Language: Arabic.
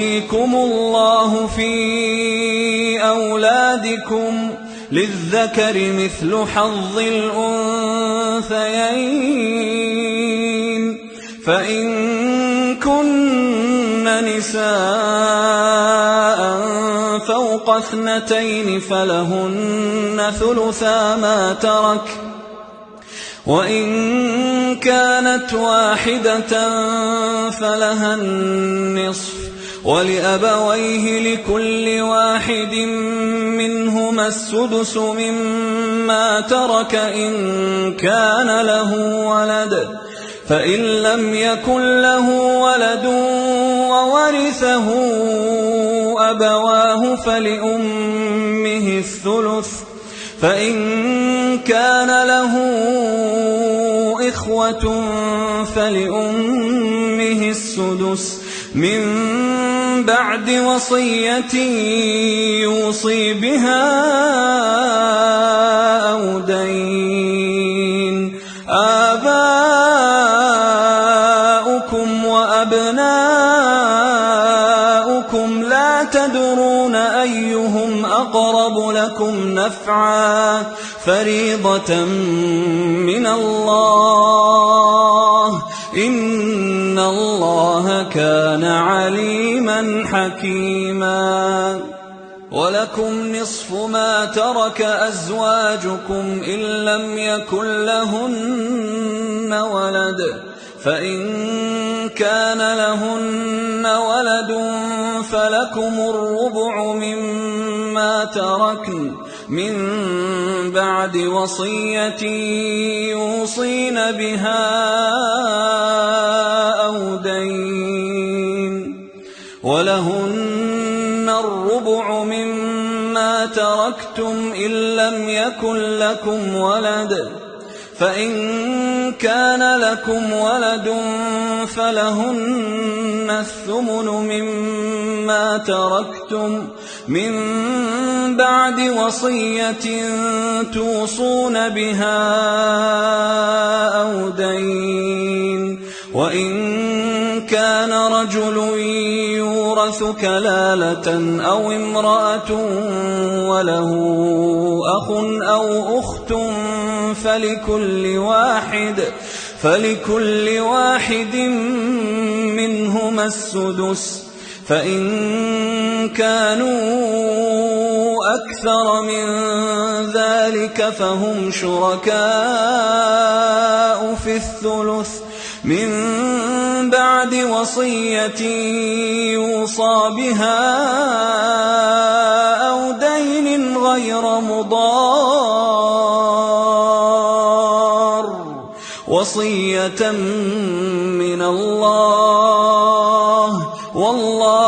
يُوصِيكُمُ اللَّهُ فِي أَوْلَادِكُمْ لِلذَّكَرِ مِثْلُ حَظِّ الْأُنثَيَيْنِ فَإِن كُنَّ نِسَاءً فَوْقَ اثْنَتَيْنِ فَلَهُنَّ ثُلُثَا مَا تَرَكَ ۖ وَإِن كَانَتْ وَاحِدَةً فَلَهَا النِّصْفُ ۚ وَلِأَبَوَيْهِ لِكُلِّ وَاحِدٍ مِّنْهُمَا السُّدُسُ مِمَّا تَرَكَ إِن كَانَ لَهُ وَلَدٌ ۚ فَإِن لَّمْ يَكُن لَّهُ وَلَدٌ وَوَرِثَهُ أَبَوَاهُ فَلِأُمِّهِ الثُّلُثُ ۚ فَإِن كَانَ لَهُ إِخْوَةٌ فَلِأُمِّهِ السُّدُسُ مِن بَعْدِ وَصِيَّةٍ يُوصِي بِهَا أَوْ دَيْنٍ ۗ آبَاؤُكُمْ وَأَبْنَاؤُكُمْ لَا تَدْرُونَ أَيُّهُمْ أَقْرَبُ لَكُمْ نَفْعًا ۚ فَرِيضَةً مِّنَ اللَّهِ ۗ إِنَّ اللَّهَ كَانَ عَلِيمًا حَكِيمًا. وَلَكُمْ نِصْفُ مَا تَرَكَ أَزْوَاجُكُمْ إِن لَّمْ يَكُن لَّهُنَّ وَلَدٌ ۚ فَإِن كَانَ لَهُنَّ وَلَدٌ فَلَكُمُ الرُّبُعُ مِمَّا تَرَكْنَ مِن بَعْدِ وَصِيَّةٍ يُوصِينَ بِهَا أَوْ دَيْنٍ ۗ وَلَهُنَّ الرُّبُعُ مِمَّا تَرَكْتُمْ إِن لَّمْ يَكُن لَّكُمْ وَلَدٌ ۚ فَإِن كَانَ لَكُمْ وَلَدٌ فَلَهُنَّ الثُّمُنُ مِمَّا تَرَكْتُم مِّن بَعْدِ وَصِيَّةٍ تُوصُونَ بِهَا أَوْ دَيْنٍ ۗ وَإِن كَانَ رَجُلٌ يُورَثُ كَلَالَةً أَوْ امْرَأَةٌ وَلَهُ أَخٌ أَوْ أُخْتٌ فَلِكُلِّ واحد منهما السُّدُسُ ۚ فَإِن كَانُوا أَكْثَرَ مِن ذَلِكَ فَهُمْ شُرَكَاءُ فِي الثُّلُثِ مِن بَعْدِ وَصِيَّةٍ يُوصَىٰ بِهَا أَوْ دَيْنٍ غَيْرَ مُضَارٍّ ۚ وَصِيَّةً مِّنَ اللَّهِ ۗ وَاللَّهُ